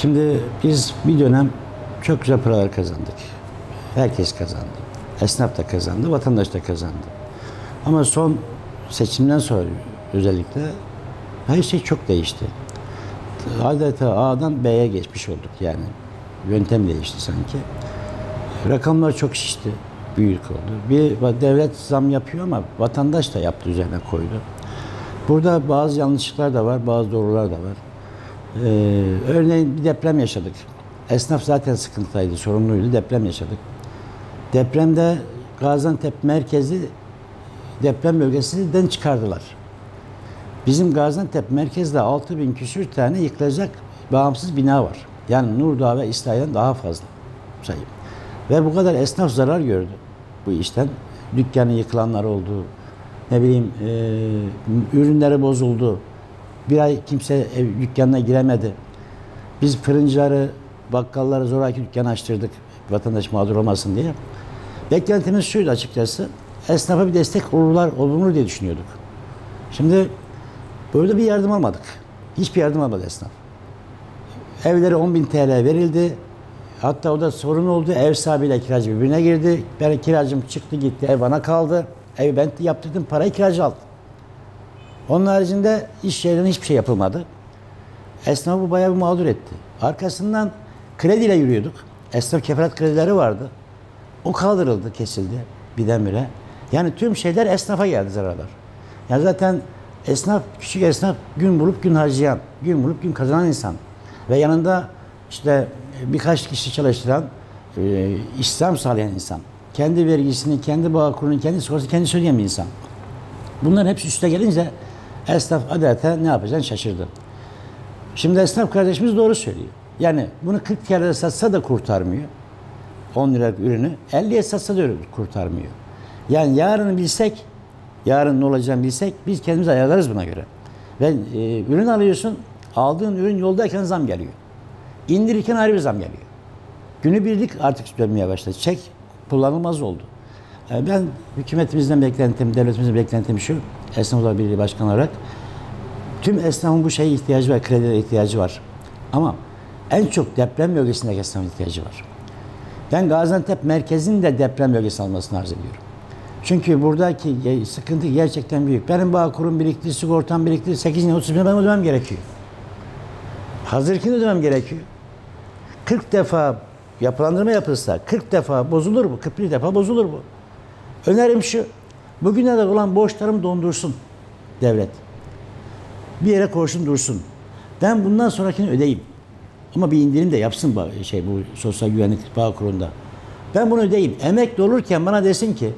Şimdi biz bir dönem çok güzel paralar kazandık. Herkes kazandı. Esnaf da kazandı, vatandaş da kazandı. Ama son seçimden sonra özellikle her şey çok değişti. Adeta A'dan B'ye geçmiş olduk yani. Yöntem değişti sanki. Rakamlar çok şişti, büyük oldu. Bir devlet zam yapıyor ama vatandaş da yaptı, üzerine koydu. Burada bazı yanlışlıklar da var, bazı doğrular da var. Örneğin bir deprem yaşadık. Esnaf zaten sıkıntıydı, sorumluydu. Deprem yaşadık. Depremde Gaziantep merkezi deprem bölgesinden çıkardılar. Bizim Gaziantep merkezde 6000 küsür tane yıkılacak bağımsız bina var. Yani Nurdağ ve İslahiye'den daha fazla sayı. Ve bu kadar esnaf zarar gördü bu işten. Dükkanı yıkılanlar oldu. Ne bileyim ürünleri bozuldu. Bir ay kimse dükkanına giremedi. Biz fırıncıları, bakkalları zoraki dükkan açtırdık. Vatandaş mağdur olmasın diye. Beklentimiz şuydu açıkçası. Esnafa bir destek olunur diye düşünüyorduk. Şimdi böyle bir yardım almadık. Hiçbir yardım almadı esnaf. Evlere 10.000 TL verildi. Hatta o da sorun oldu. Ev sahibiyle kiracı birbirine girdi. Ben kiracım çıktı gitti. Ev bana kaldı. Evi ben yaptırdım. Parayı kiracı aldı. Onun haricinde iş yerine hiçbir şey yapılmadı. Esnafı bu bayağı bir mağdur etti. Arkasından krediyle yürüyorduk. Esnaf kefalet kredileri vardı. O kaldırıldı, kesildi birdenbire. Yani tüm şeyler esnafa geldi, zararlar. Yani zaten esnaf, küçük esnaf gün bulup gün harcayan, gün bulup gün kazanan insan. Ve yanında işte birkaç kişi çalıştıran, istihdam sağlayan insan. Kendi vergisini, kendi bağkurunu, kendi sigortasını kendisi ödeyen bir insan. Bunların hepsi üste gelince esnaf adeta ne yapacağını şaşırdı. Şimdi esnaf kardeşimiz doğru söylüyor. Yani bunu 40 kere satsa da kurtarmıyor. 10 liralık ürünü 50'ye satsa da kurtarmıyor. Yani yarını bilsek, yarın ne olacağını bilsek biz kendimizi ayarlarız buna göre. Ve ürün alıyorsun, aldığın ürün yoldayken zam geliyor. İndirirken ayrı bir zam geliyor. Günübirlik artık dönmeye başladı. Çek kullanılmaz oldu. Ben hükümetimizden beklentim, devletimizden beklentim şu, Esnaflar Birliği Başkanı olarak tüm esnafın bu şeye ihtiyacı var, kredilere ihtiyacı var. Ama en çok deprem bölgesindeki esnafın ihtiyacı var. Ben Gaziantep merkezinin de deprem bölgesi almasını arz ediyorum. Çünkü buradaki sıkıntı gerçekten büyük. Benim Bağkur'um birikti, sigortam birikti, 8.30 bin ben ödemem gerekiyor. Hazırkini ödemem gerekiyor. 40 defa yapılandırma yapılsa 40 defa bozulur bu, 41 defa bozulur bu. Önerim şu, bugüne de olan borçlarımı dondursun devlet. Bir yere koysun dursun. Ben bundan sonrakini ödeyeyim. Ama bir indirim de yapsın bu sosyal güvenlik Bağkur'unda. Ben bunu ödeyeyim. Emekli olurken bana desin ki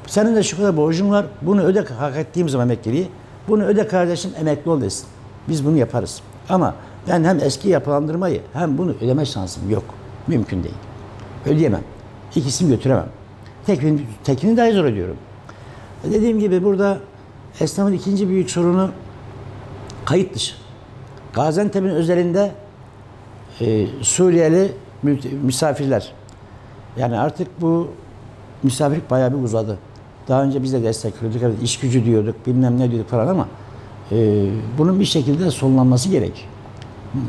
senin de şu kadar borcun var. Bunu öde, hak ettiğim zaman emekliliği. Bunu öde kardeşim, emekli ol desin. Biz bunu yaparız. Ama ben hem eski yapılandırmayı hem bunu ödeme şansım yok. Mümkün değil. Ödeyemem. İkisini götüremem. Tekini daha zor ödüyorum. Dediğim gibi burada esnafın ikinci büyük sorunu kayıt dışı. Gaziantep'in özelinde Suriyeli misafirler. Yani artık bu misafirlik bayağı bir uzadı. Daha önce biz de destekliyorduk, evet, iş gücü diyorduk, bilmem ne diyorduk falan ama bunun bir şekilde sonlanması gerek.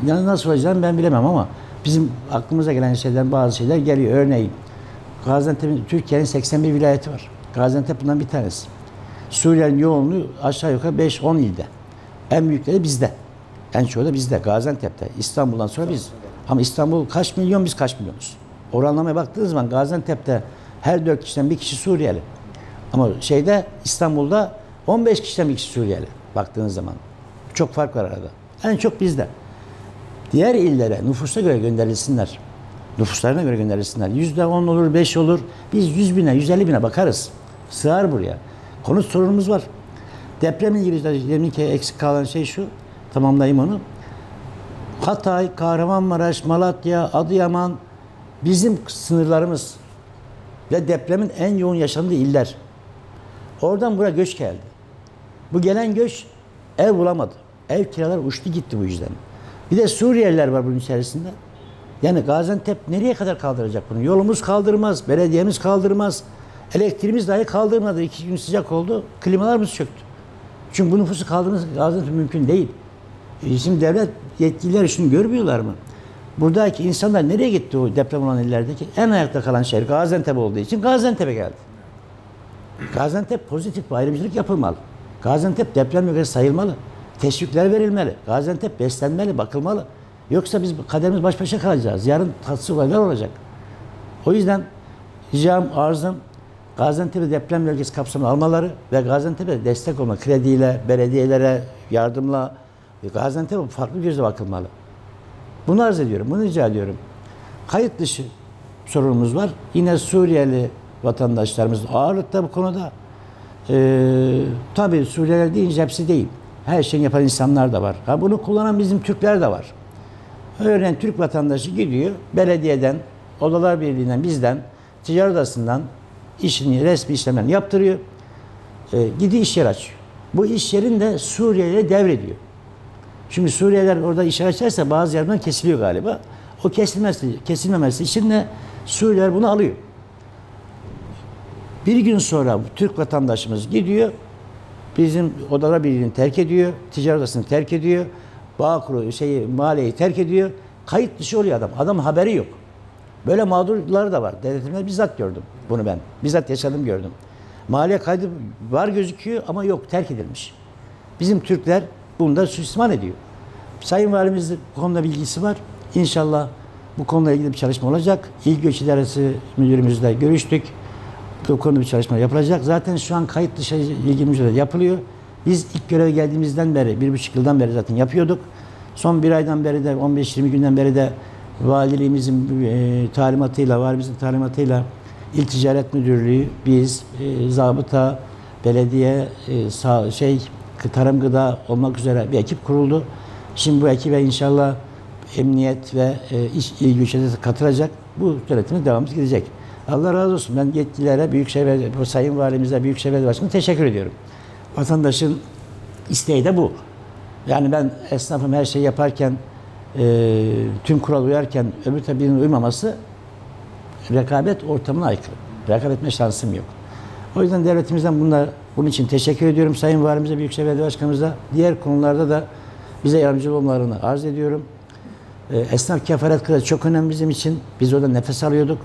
Yani nasıl olacağını ben bilemem ama bizim aklımıza gelen şeyler, bazı şeyler geliyor. Örneğin Gaziantep'in, Türkiye'nin 81 vilayeti var. Gaziantep bundan bir tanesi. Suriyelilerin yoğunluğu aşağı yukarı 5-10 ilde. En büyükleri bizde. En çoğu da bizde, Gaziantep'te. İstanbul'dan sonra biz. Ama İstanbul kaç milyon, biz kaç milyonuz? Oranlamaya baktığınız zaman Gaziantep'te her 4 kişiden bir kişi Suriyeli. Ama İstanbul'da 15 kişiden bir kişi Suriyeli. Baktığınız zaman. Çok fark var arada. En çok bizde. Diğer illere nüfusa göre gönderilsinler. Nüfuslarına göre gönderilsinler. %10 olur, 5 olur. Biz 100 bine, 150 bine bakarız. Sığar buraya. Konut sorunumuz var. Depremle ilgili 22 eksik kalan şey şu. Tamamlayayım onu. Hatay, Kahramanmaraş, Malatya, Adıyaman bizim sınırlarımız ve depremin en yoğun yaşandığı iller. Oradan buraya göç geldi. Bu gelen göç ev bulamadı. Ev kiralar uçtu gitti bu yüzden. Bir de Suriyeliler var bunun içerisinde. Yani Gaziantep nereye kadar kaldıracak bunu? Yolumuz kaldırmaz, belediyemiz kaldırmaz. Elektriğimiz dahi kaldırmadı. 2 gün sıcak oldu. Klimalarımız çöktü. Çünkü bu nüfusu kaldırması Gaziantep mümkün değil. Şimdi devlet yetkililer şunu görmüyorlar mı? Buradaki insanlar nereye gitti o deprem olan illerdeki? En ayakta kalan şehir Gaziantep olduğu için Gaziantep'e geldi. Gaziantep pozitif bir ayrımcılık yapılmalı. Gaziantep deprem bölgesi sayılmalı. Teşvikler verilmeli. Gaziantep beslenmeli, bakılmalı. Yoksa biz kaderimiz baş başa kalacağız. Yarın tatsız olaylar olacak. O yüzden ricam, arzım Gaziantep'i deprem bölgesi kapsamına almaları ve Gaziantep'e destek olma, krediyle, belediyelere yardımla Gaziantep'e farklı gözle bakılmalı. Bunu arz ediyorum, bunu rica ediyorum. Kayıt dışı sorunumuz var. Yine Suriyeli vatandaşlarımız ağırlıkta bu konuda. Tabii Suriyeliler deyince hepsi değil. Her şeyi yapan insanlar da var. Ha, bunu kullanan bizim Türkler de var. Örneğin Türk vatandaşı gidiyor, belediyeden, Odalar Birliği'nden, bizden, ticaret odasından işini, resmi işlemlerini yaptırıyor. Gidiyor iş yeri açıyor. Bu iş yerini de Suriyeli'ye devrediyor. Şimdi Suriyeliler orada iş açarsa bazı yerden kesiliyor galiba. O kesilmemesi için de Suriyeliler bunu alıyor. Bir gün sonra Türk vatandaşımız gidiyor, bizim Odalar Birliği'ni terk ediyor, ticaret odasını terk ediyor, Bağkur'u, mahalleyi terk ediyor, kayıt dışı oluyor adam. Adam haberi yok. Böyle mağdurlar da var. Devletimde bizzat gördüm bunu ben. Bizzat yaşadım, gördüm. Mahalle kaydı var gözüküyor ama yok, terk edilmiş. Bizim Türkler bunu da suistimal ediyor. Sayın Valimiz bu konuda bilgisi var. İnşallah bu konuyla ilgili bir çalışma olacak. İl Göç İdaresi Müdürümüzle görüştük. Bu konuda bir çalışma yapılacak. Zaten şu an kayıt dışı ilgili mücadele yapılıyor. Biz ilk göreve geldiğimizden beri, 1,5 yıldan beri zaten yapıyorduk. Son bir aydan beri de, 15-20 günden beri de valiliğimizin talimatıyla, valimizin talimatıyla İl Ticaret Müdürlüğü, biz, zabıta, belediye, tarım gıda olmak üzere bir ekip kuruldu. Şimdi bu ekibe inşallah emniyet ve il güçleri katılacak. Bu yönetimde devamımız gidecek. Allah razı olsun. Ben yetkililere, Büyükşehir Sayın Valimize, Büyükşehir Belediye Başkanı'na teşekkür ediyorum. Vatandaşın isteği de bu. Yani ben esnafım her şeyi yaparken, tüm kural uyarken öbür birinin uymaması rekabet ortamına aykırı. Rekabet etme şansım yok. O yüzden devletimizden bunun için teşekkür ediyorum. Sayın Valimize, Büyükşehir Belediye Başkanımıza, diğer konularda da bize yardımcı olmalarını arz ediyorum. Esnaf kefaret kredi çok önemli bizim için. Biz orada nefes alıyorduk.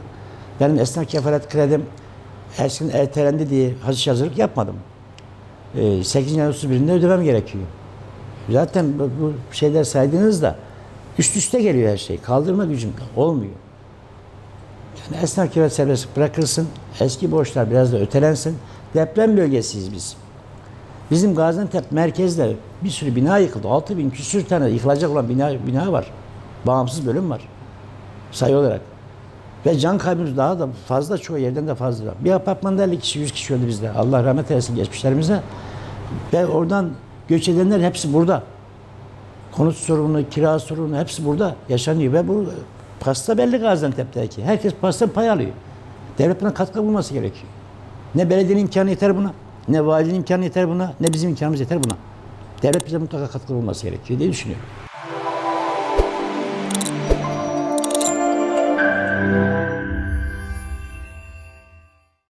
Benim esnaf kefaret kredim eskiden ertelendi diye hazırlık yapmadım. 8. ayın 31'inde ödemem gerekiyor. Zaten bu şeyler saydığınızda üst üste geliyor her şey. Kaldırma gücüm olmuyor. Yani esnaf kefaret serbest bırakılsın. Eski borçlar biraz da ötelensin. Deprem bölgesiyiz biz. Bizim Gaziantep merkezde bir sürü bina yıkıldı. 6.000 küsür tane yıkılacak olan bina var. Bağımsız bölüm var. Sayı olarak. Ve can kaybımız daha da fazla, çoğu yerden de fazla. Bir apartmanda 50 kişi, 100 kişi öldü bizde. Allah rahmet eylesin geçmişlerimize. Ve oradan göç edenler hepsi burada. Konut sorunu, kira sorunu hepsi burada yaşanıyor. Ve bu pasta belli Gaziantep'teki. Herkes pasta pay alıyor. Devlet buna katkı bulması gerekiyor. Ne belediyenin imkanı yeter buna, ne valinin imkanı yeter buna, ne bizim imkanımız yeter buna. Devlet bize mutlaka katkı bulması gerekiyor diye düşünüyorum.